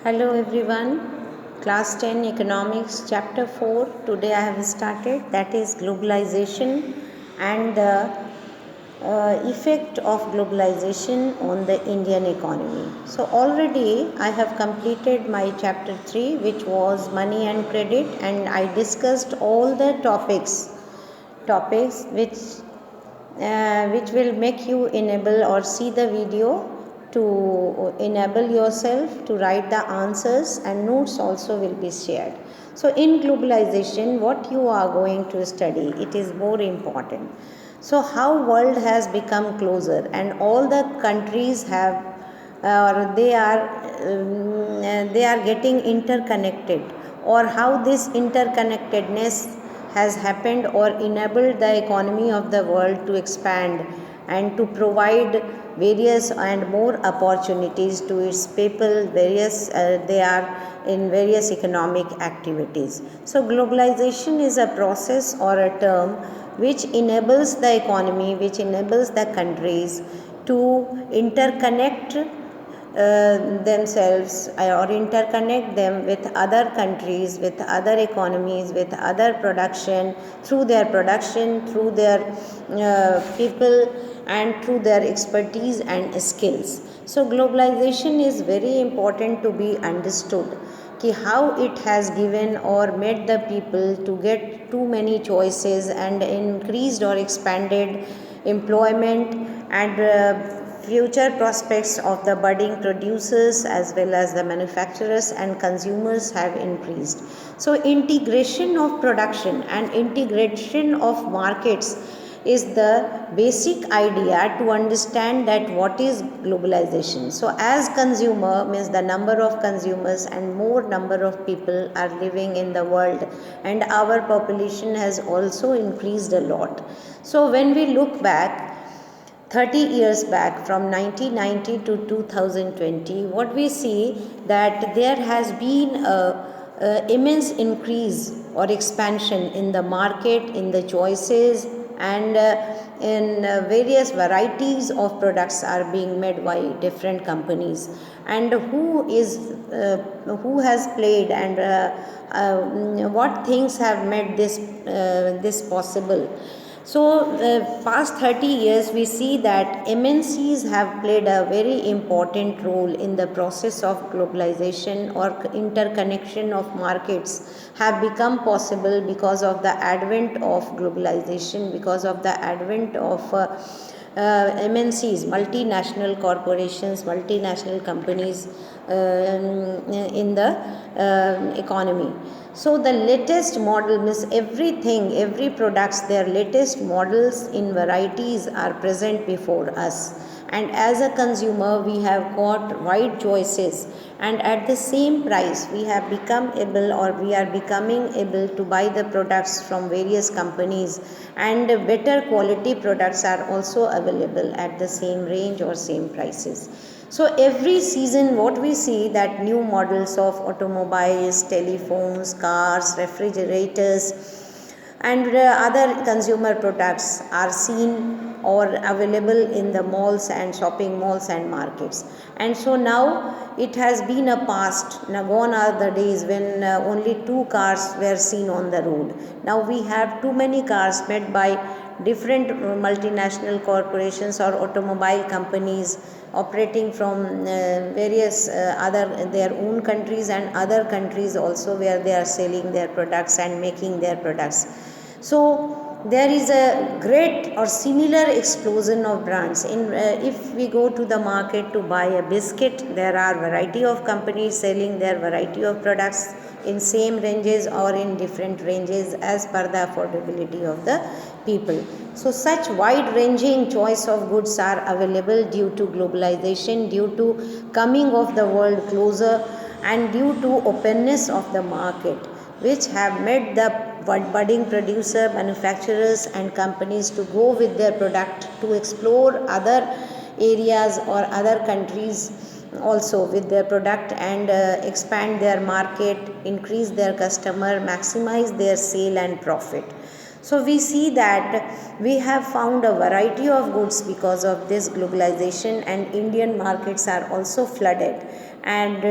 Hello everyone, class 10 economics chapter 4. Today I have started, that is globalization and the effect of globalization on the Indian economy. So already I have completed my chapter 3, which was money and credit, and I discussed all the topics which will make you enable or see the video to enable yourself to write the answers, and notes also will be shared. So in globalization, what you are going to study, it is more important. So how world has become closer and all the countries have or they are getting interconnected, or how this interconnectedness has happened or enabled the economy of the world to expand and to provide various and more opportunities to its people. They are in various economic activities. So globalization is a process or a term which enables the economy, which enables the countries to interconnect themselves or interconnect them with other countries, with other economies, with other production, through their people, and through their expertise and skills. So globalization is very important to be understood, कि how it has given or made the people to get too many choices and increased or expanded employment and future prospects of the budding producers as well as the manufacturers and consumers have increased. So integration of production and integration of markets is the basic idea to understand that what is globalization. So as consumer means the number of consumers and more number of people are living in the world, and our population has also increased a lot. So when we look back 30 years back, from 1990 to 2020, what we see that there has been a immense increase or expansion in the market, in the choices, and in various varieties of products are being made by different companies. And who has played, and what things have made this possible. So past 30 years we see that MNCs have played a very important role in the process of globalization, or interconnection of markets have become possible because of the advent of globalization, because of the advent of MNCs, multinational corporations, multinational companies in the economy. So the latest model means every products, their latest models in varieties are present before us. And as a consumer, we have got wide choices, and at the same price, we have become able, or we are becoming able to buy the products from various companies, and better quality products are also available at the same range or same prices. So every season what we see that new models of automobiles, telephones, cars, refrigerators, and other consumer products are seen or available in the malls and shopping malls and markets. And so now it has been a past. Now gone are the days when only two cars were seen on the road. Now we have too many cars made by different multinational corporations or automobile companies operating from various other their own countries and other countries also, where they are selling their products and making their products. So there is a great or similar explosion of brands. If we go to the market to buy a biscuit, there are variety of companies selling their variety of products in same ranges or in different ranges as per the affordability of the people. So such wide ranging choice of goods are available due to globalization, due to coming of the world closer, and due to openness of the market, which have made the budding producer, manufacturers and companies to go with their product to explore other areas or other countries also with their product, and expand their market, increase their customer, maximize their sale and profit. So we see that we have found a variety of goods because of this globalization, and Indian markets are also flooded, and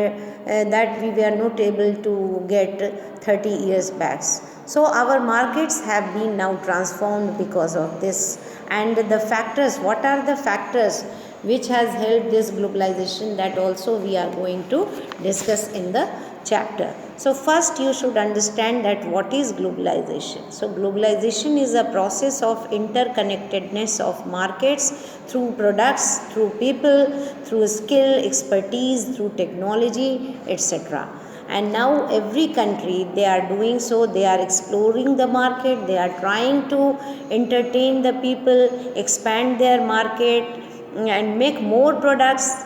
that we were not able to get 30 years back. So our markets have been now transformed because of this. And the factors, what are the factors which has helped this globalization, that also we are going to discuss in the chapter. So first you should understand that what is globalization. So globalization is a process of interconnectedness of markets through products, through people, through skill, expertise, through technology, etc. And now every country, they are doing so, they are exploring the market, they are trying to entertain the people, expand their market, and make more products,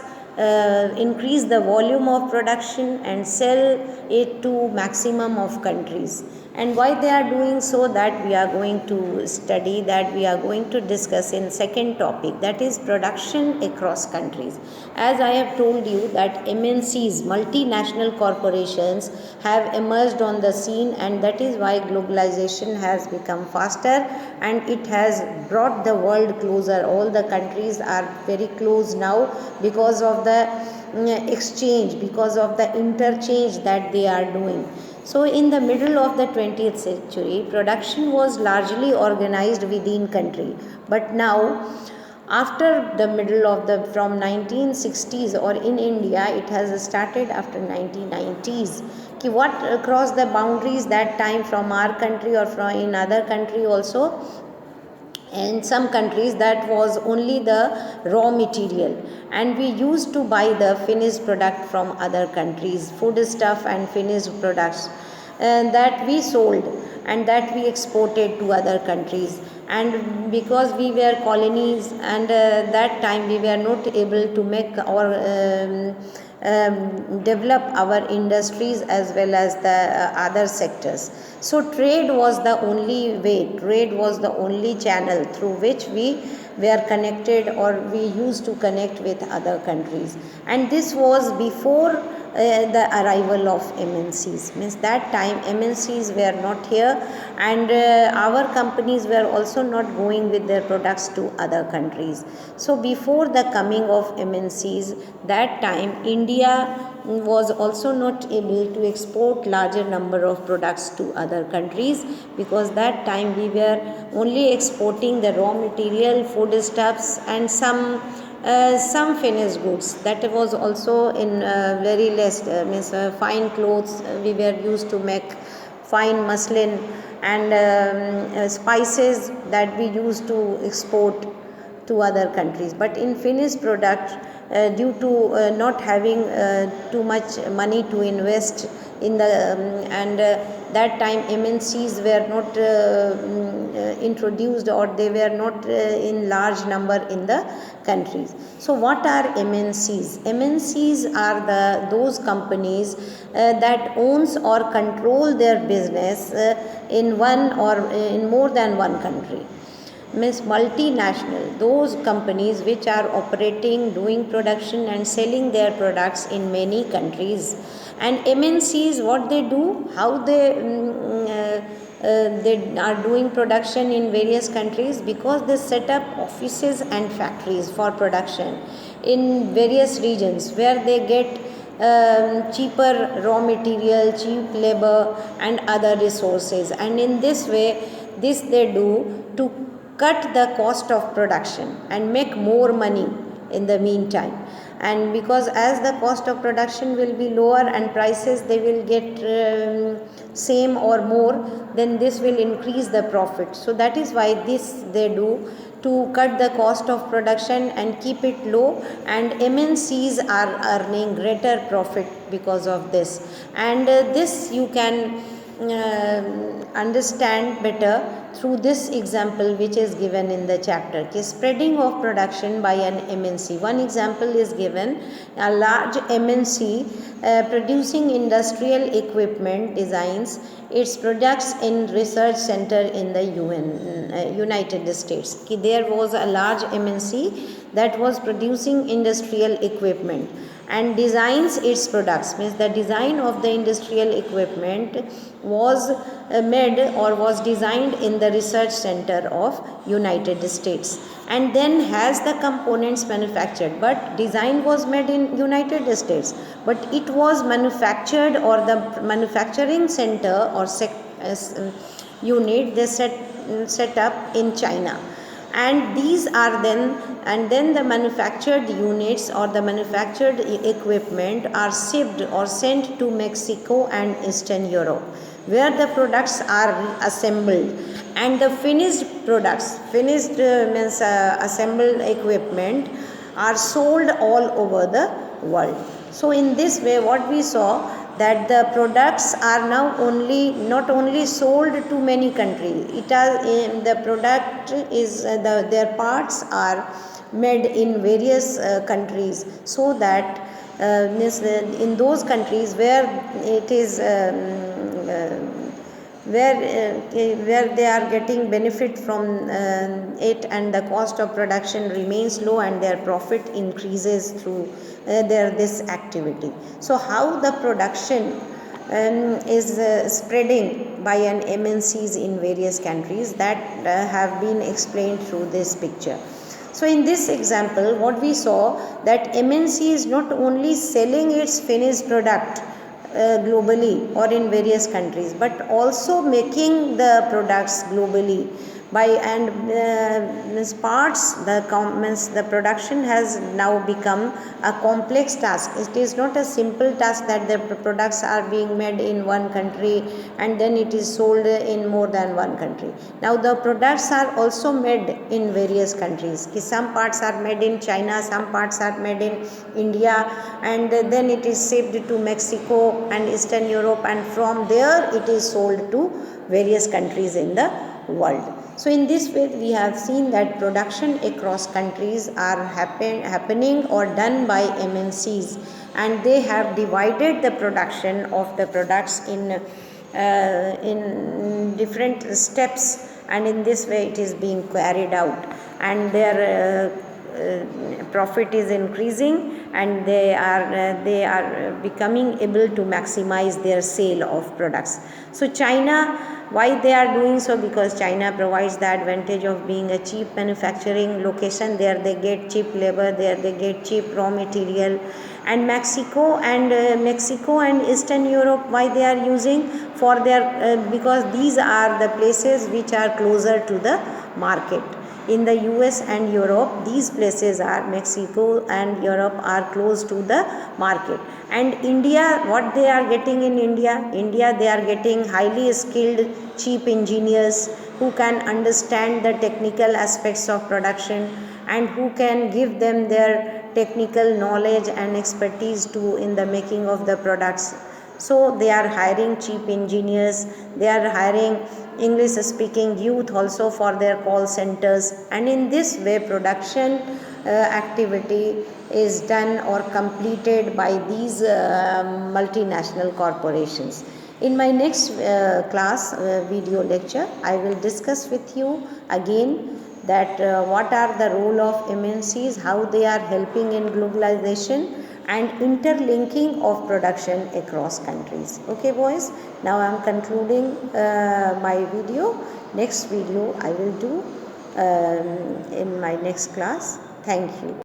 increase the volume of production and sell it to maximum of countries. And why they are doing so, that we are going to study, that we are going to discuss in second topic, that is production across countries. As I have told you that MNCs, multinational corporations, have emerged on the scene, and that is why globalization has become faster and it has brought the world closer. All the countries are very close now because of the exchange, because of the interchange that they are doing. So in the middle of the 20th century, production was largely organized within country, but now after the middle of the, from 1960s, or in India it has started after 1990s, कि what across the boundaries that time from our country or from in other country also. In some countries that was only the raw material, and we used to buy the finished product from other countries, food stuff and finished products, and that we sold and that we exported to other countries. And because we were colonies, and that time we were not able to make or develop our industries as well as the other sectors. So trade was the only way, trade was the only channel through which we were connected, or we used to connect with other countries. And this was before the arrival of MNCs. Means that time MNCs were not here, and our companies were also not going with their products to other countries. So before the coming of MNCs, that time India was also not able to export larger number of products to other countries, because that time we were only exporting the raw material, foodstuffs, and some finished goods. That was also in very less, means fine clothes. We were used to make fine muslin, and spices that we used to export to other countries. But in finished product, due to not having too much money to invest in the and that time MNCs were not introduced, or they were not in large number in the countries. So what are MNCs? MNCs are those companies that owns or control their business in one or in more than one country. Means multinational, those companies which are operating, doing production and selling their products in many countries. And MNCs, what they do, how they are doing production in various countries, because they set up offices and factories for production in various regions where they get cheaper raw material, cheap labor and other resources. And in this way, this they do to cut the cost of production and make more money in the meantime. And because as the cost of production will be lower and prices they will get same or more, then this will increase the profit. So that is why this they do, to cut the cost of production and keep it low, and MNCs are earning greater profit because of this. And this you can understand better through this example which is given in the chapter. Spreading of production by an MNC. One example is given, a large MNC producing industrial equipment designs its products in research center in the United States. There was a large MNC that was producing industrial equipment and designs its products. Means the design of the industrial equipment was made or was designed in the research center of United States, and then has the components manufactured. But design was made in United States, but it was manufactured, or the manufacturing center or unit they set up in China. And these are then the manufactured units or the manufactured equipment are shipped or sent to Mexico and Eastern Europe, where the products are assembled, and the finished products, means assembled equipment, are sold all over the world. So in this way, what we saw, that the products are now not only sold to many countries, the product is their parts are made in various countries, so that in those countries where it is where they are getting benefit from it, and the cost of production remains low, and their profit increases through this activity. So how the production is spreading by an MNCs in various countries, that have been explained through this picture. So in this example, what we saw, that MNC is not only selling its finished product globally or in various countries, but also making the products globally by parts. The production has now become a complex task. It is not a simple task that the products are being made in one country and then it is sold in more than one country. Now the products are also made in various countries. Some parts are made in China, some parts are made in India, and then it is shipped to Mexico and Eastern Europe, and from there it is sold to various countries in the world. So in this way, we have seen that production across countries are happening or done by MNCs, and they have divided the production of the products in different steps, and in this way it is being carried out, and their profit is increasing, and they are becoming able to maximize their sale of products. So China, why they are doing so? Because China provides the advantage of being a cheap manufacturing location. There they get cheap labor, there they get cheap raw material. And Mexico and Eastern Europe, why they are using for their because these are the places which are closer to the market. In the US and Europe, these places are, Mexico and Europe are close to the market. And India, what they are getting in India? They are getting highly skilled, cheap engineers who can understand the technical aspects of production and who can give them their technical knowledge and expertise to in the making of the products. So they are hiring cheap engineers, they are hiring English speaking youth also for their call centers, and in this way production activity is done or completed by these multinational corporations. In my next class video lecture, I will discuss with you again that what are the role of MNCs, how they are helping in globalization and interlinking of production across countries. Okay boys, now I am concluding my video. Next video I will do in my next class. Thank you.